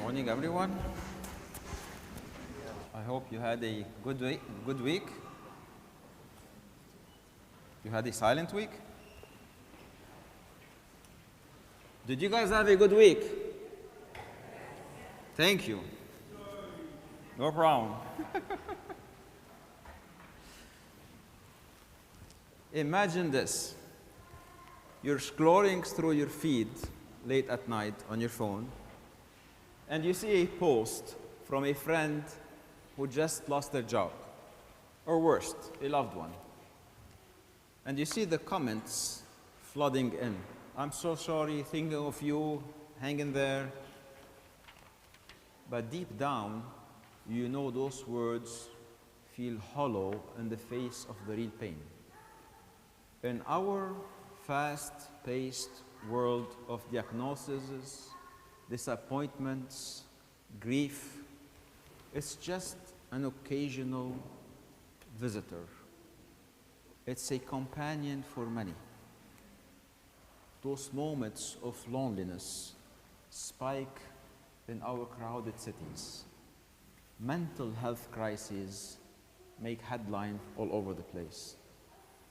Morning, everyone. I hope you had a good week. You had a silent week? Did you guys have a good week? Thank you. No problem. Imagine this. You're scrolling through your feed late at night on your phone, and you see a post from a friend who just lost their job, or worst, a loved one. And you see the comments flooding in. I'm so sorry, thinking of you, hang in there. But deep down, you know those words feel hollow in the face of the real pain. In our fast-paced world of diagnoses, disappointments, grief, it's just an occasional visitor. It's a companion for many. Those moments of loneliness spike in our crowded cities. Mental health crises make headlines all over the place.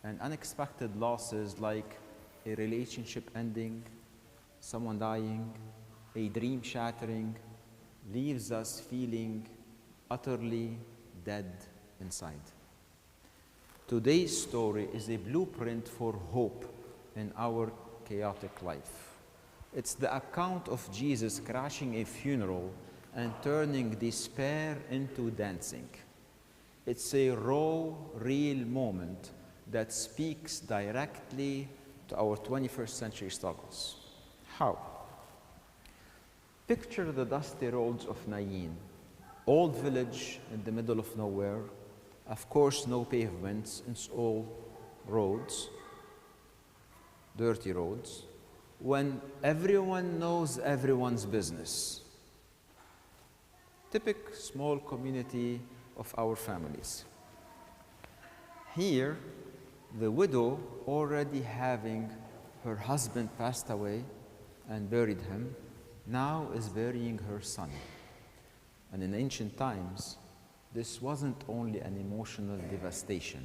And unexpected losses like a relationship ending, someone dying, a dream shattering, leaves us feeling utterly dead inside. Today's story is a blueprint for hope in our chaotic life. It's the account of Jesus crashing a funeral and turning despair into dancing. It's a raw, real moment that speaks directly to our 21st century struggles. How? Picture the dusty roads of Nain, old village in the middle of nowhere. Of course, no pavements, it's all roads, dirty roads, when everyone knows everyone's business. Typical small community of our families. Here, the widow, already having her husband passed away and buried him, now is burying her son. And in ancient times, this wasn't only an emotional devastation,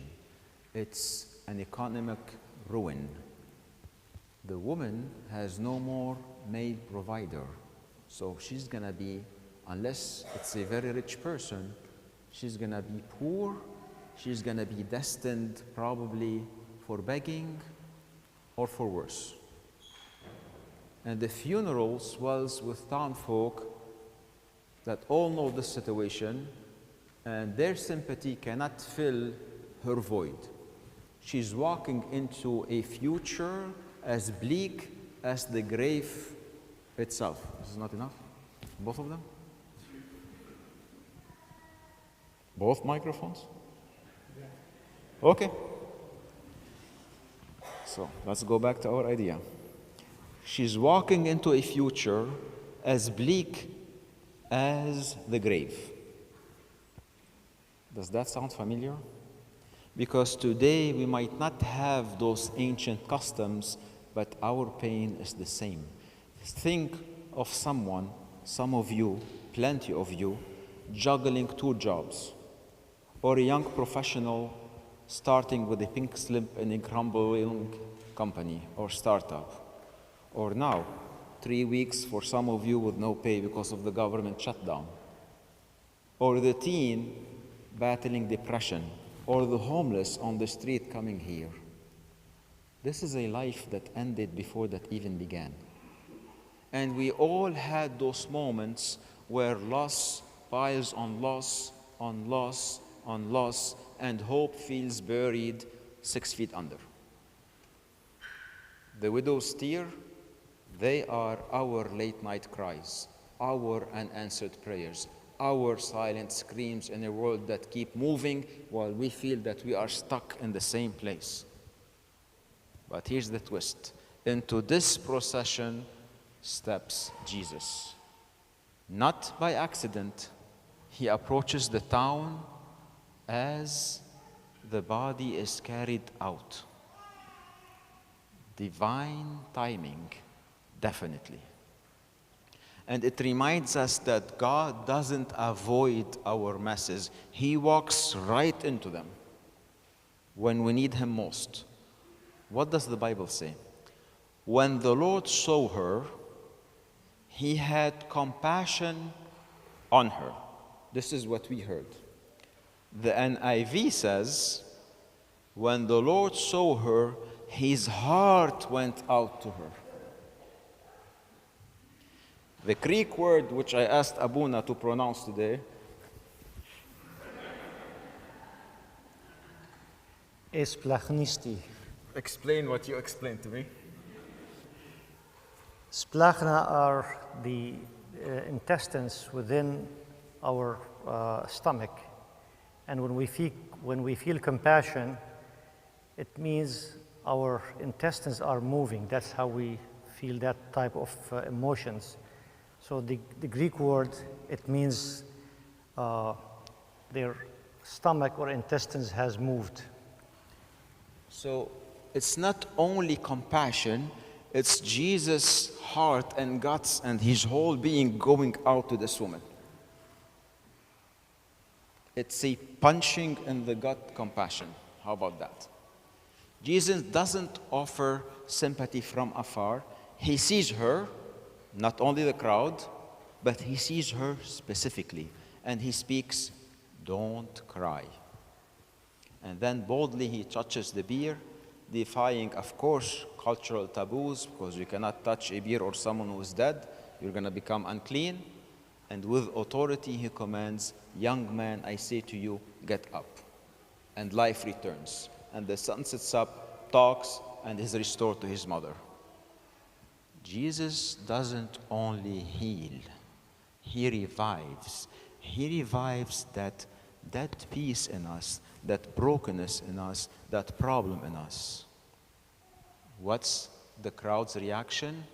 it's an economic ruin. The woman has no more male provider, so she's gonna be, unless it's a very rich person, she's gonna be poor, she's gonna be destined probably for begging or for worse. And the funeral swells with townfolk that all know the situation, and their sympathy cannot fill her void. She's walking into a future as bleak as the grave itself. This is not enough? Both of them? Both microphones? Okay. So let's go back to our idea. She's walking into a future as bleak as the grave. Does that sound familiar? Because today we might not have those ancient customs, but our pain is the same. Think of someone, some of you, plenty of you, juggling 2 jobs, or a young professional starting with a pink slip in a crumbling company or startup. Or now, 3 weeks for some of you with no pay because of the government shutdown. Or the teen battling depression, or the homeless on the street coming here. This is a life that ended before that even began. And we all had those moments where loss piles on loss, on loss, on loss, and hope feels buried 6 feet under. The widow's tear, they are our late night cries, our unanswered prayers, our silent screams in a world that keep moving while we feel that we are stuck in the same place. But here's the twist. Into this procession steps Jesus. Not by accident, he approaches the town as the body is carried out. Divine timing, definitely. And it reminds us that God doesn't avoid our messes. He walks right into them when we need Him most. What does the Bible say? When the Lord saw her, He had compassion on her. This is what we heard. The NIV says, when the Lord saw her, His heart went out to her. The Greek word which I asked Abuna to pronounce today Esplachnisti. Explain what you explained to me. Splachna are the intestines within our stomach. And when we feel compassion, it means our intestines are moving. That's how we feel that type of emotions. So the Greek word, it means their stomach or intestines has moved. So it's not only compassion, it's Jesus' heart and guts and His whole being going out to this woman. It's a punching in the gut compassion. How about that? Jesus doesn't offer sympathy from afar. He sees her, not only the crowd, but He sees her specifically. And He speaks, "Don't cry." And then boldly He touches the bier, defying, of course, cultural taboos, because you cannot touch a bier or someone who is dead. You're going to become unclean. And with authority He commands, "Young man, I say to you, get up." And life returns. And the son sits up, talks, and is restored to his mother. Jesus doesn't only heal, He revives. He revives that peace in us, that brokenness in us, that problem in us. What's the crowd's reaction?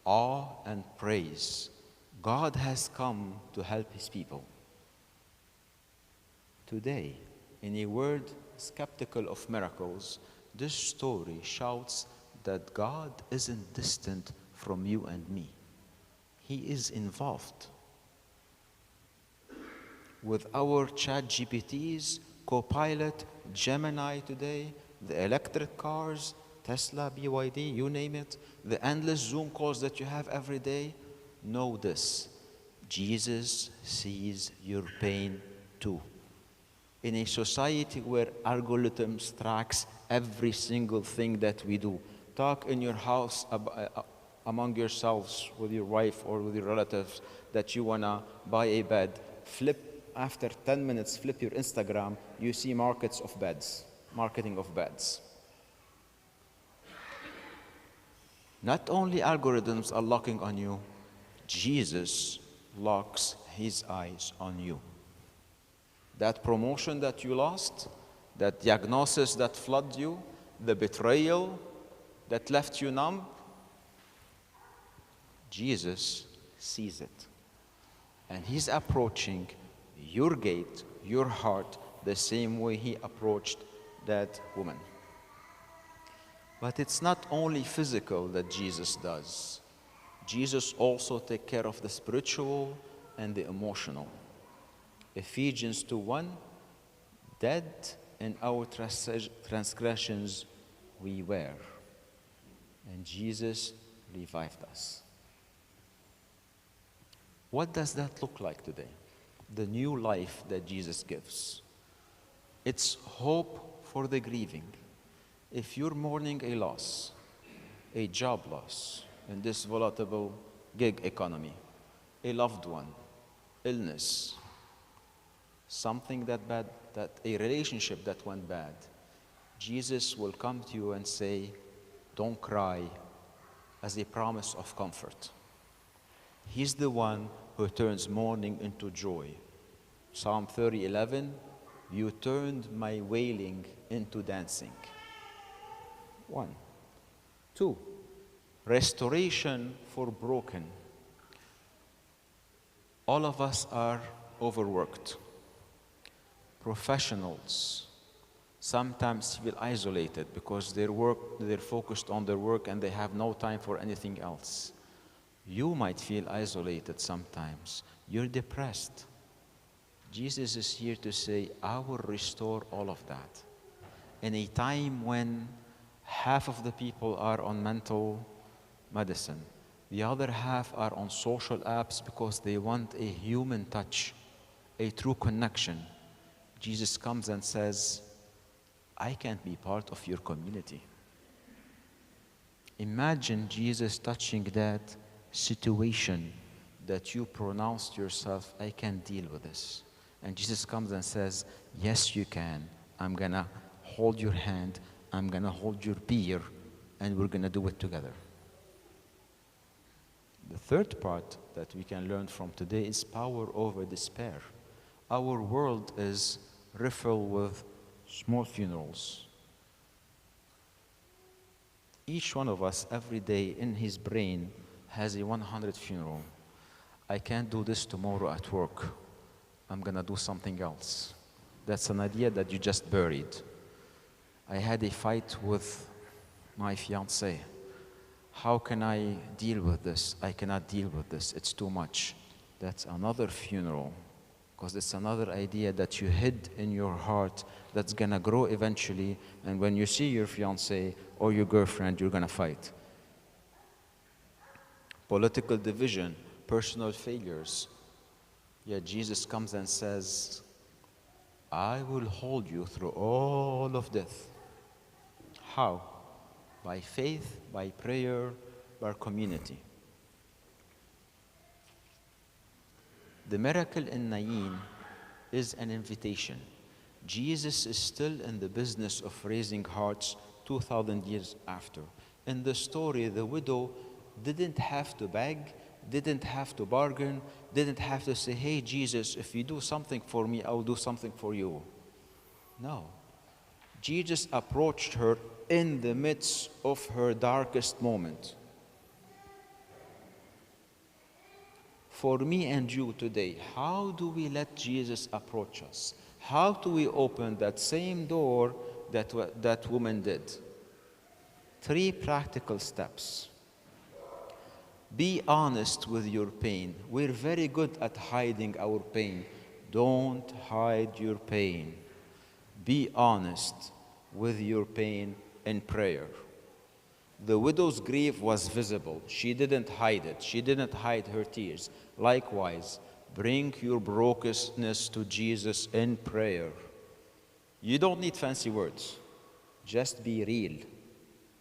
Awe and praise. God has come to help His people. Today, in a world skeptical of miracles, this story shouts that God isn't distant from you and me. He is involved. With our ChatGPTs, Copilot, Gemini today, the electric cars, Tesla, BYD, you name it, the endless Zoom calls that you have every day, know this: Jesus sees your pain too. In a society where algorithms tracks every single thing that we do, talk in your house among yourselves with your wife or with your relatives that you wanna buy a bed, after 10 minutes, flip your Instagram, you see marketing of beds. Not only algorithms are locking on you, Jesus locks His eyes on you. That promotion that you lost, that diagnosis that flooded you, the betrayal that left you numb, Jesus sees it. And He's approaching your gate, your heart, the same way He approached that woman. But it's not only physical that Jesus does. Jesus also takes care of the spiritual and the emotional. Ephesians 2:1, dead in our transgressions we were, and Jesus revived us. What does that look like today? The new life that Jesus gives. It's hope for the grieving. If you're mourning a loss, a job loss in this volatile gig economy, a loved one, illness, something that bad, that a relationship that went bad, Jesus will come to you and say, "Don't cry," as a promise of comfort. He's the one who turns mourning into joy. Psalm 30:11, "You turned my wailing into dancing." 1. 2, restoration for broken. All of us are overworked. Professionals sometimes feel isolated because they're focused on their work and they have no time for anything else. You might feel isolated sometimes. You're depressed. Jesus is here to say, I will restore all of that. In a time when half of the people are on mental medicine, the other half are on social apps because they want a human touch, a true connection. Jesus comes and says, I can't be part of your community. Imagine Jesus touching that situation that you pronounced yourself, I can't deal with this. And Jesus comes and says, yes, you can. I'm going to hold your hand. I'm going to hold your beer, and we're going to do it together. The third part that we can learn from today is power over despair. Our world is riffled with small funerals. Each one of us every day in his brain has a 100 funeral. I can't do this tomorrow at work. I'm going to do something else. That's an idea that you just buried. I had a fight with my fiancée. How can I deal with this? I cannot deal with this. It's too much. That's another funeral, because it's another idea that you hid in your heart that's going to grow eventually, and when you see your fiancé or your girlfriend, you're going to fight. Political division, personal failures. Yet Jesus comes and says, I will hold you through all of death. How? By faith, by prayer, by community. The miracle in Nain is an invitation. Jesus is still in the business of raising hearts 2,000 years after. In the story, the widow didn't have to beg, didn't have to bargain, didn't have to say, hey, Jesus, if you do something for me, I'll do something for you. No. Jesus approached her in the midst of her darkest moment. For me and you today, how do we let Jesus approach us? How do we open that same door that woman did? 3 practical steps. Be honest with your pain. We're very good at hiding our pain. Don't hide your pain. Be honest with your pain in prayer. The widow's grief was visible. She didn't hide it. She didn't hide her tears. Likewise, bring your brokenness to Jesus in prayer. You don't need fancy words. Just be real.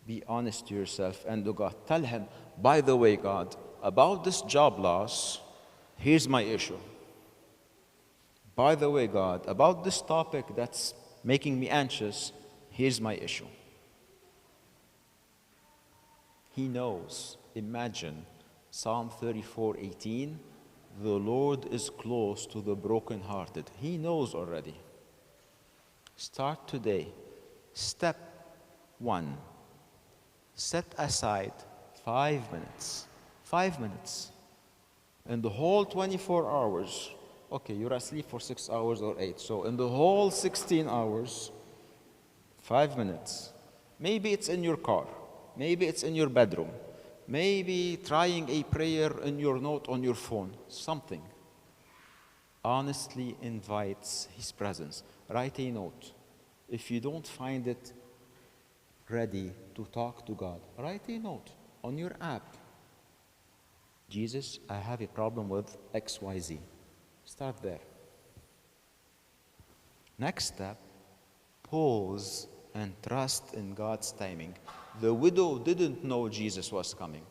Be honest to yourself and to God. Tell him, by the way, God, about this job loss, here's my issue. By the way, God, about this topic that's making me anxious, here's my issue. He knows. Imagine Psalm 34:18, the Lord is close to the brokenhearted. He knows already. Start today. Step 1. Set aside 5 minutes. 5 minutes. In the whole 24 hours, okay, you're asleep for 6 hours or 8. So in the whole 16 hours, 5 minutes. Maybe it's in your car. Maybe it's in your bedroom. Maybe trying a prayer in your note on your phone. Something. Honestly invites his presence. Write a note. If you don't find it ready to talk to God, write a note on your app. Jesus, I have a problem with XYZ. Start there. Next step, pause and trust in God's timing. The widow didn't know Jesus was coming,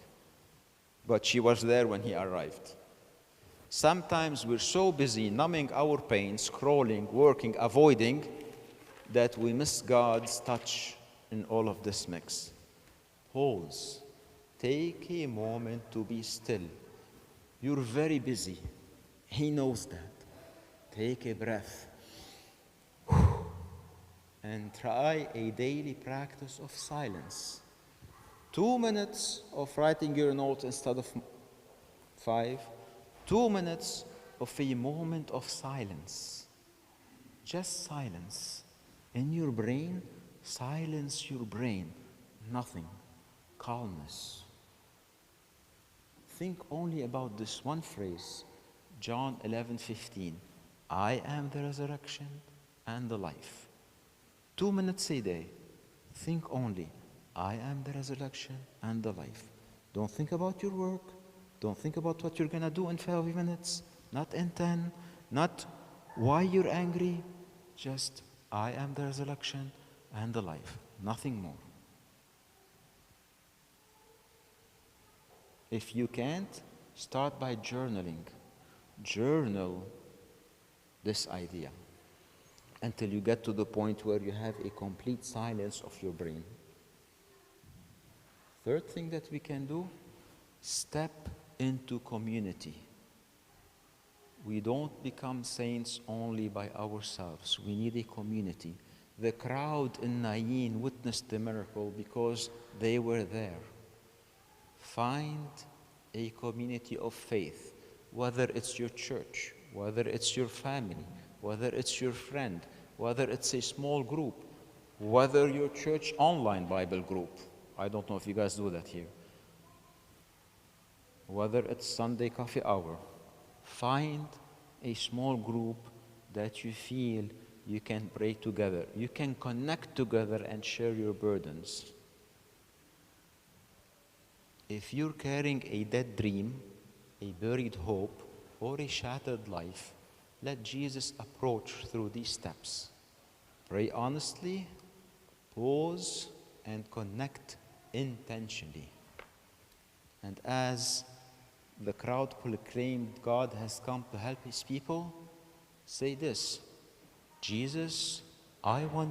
but she was there when he arrived. Sometimes we're so busy numbing our pain, scrolling, working, avoiding, that we miss God's touch in all of this mix. Pause. Take a moment to be still. You're very busy. He knows that. Take a breath. And try a daily practice of silence. 2 minutes of writing your notes instead of 5. 2 minutes of a moment of silence. Just silence. In your brain, silence your brain. Nothing. Calmness. think only about this one phrase, John 11:15. I am the resurrection and the life. 2 minutes a day. Think only, I am the resurrection and the life. Don't think about your work. Don't think about what you're going to do in 5 minutes, not in 10, not why you're angry. Just, I am the resurrection and the life. Nothing more. If you can't, start by journaling. Journal this idea until you get to the point where you have a complete silence of your brain. Third thing that we can do, step into community. We don't become saints only by ourselves. We need a community. The crowd in Nain witnessed the miracle because they were there. Find a community of faith, whether it's your church, whether it's your family, whether it's your friend, whether it's a small group, whether your church online Bible group. I don't know if you guys do that here. Whether it's Sunday coffee hour. Find a small group that you feel you can pray together. You can connect together and share your burdens. If you're carrying a dead dream, a buried hope, or a shattered life, let Jesus approach through these steps. Pray honestly, pause, and connect intentionally. And as the crowd proclaimed God has come to help his people, say this, Jesus, I want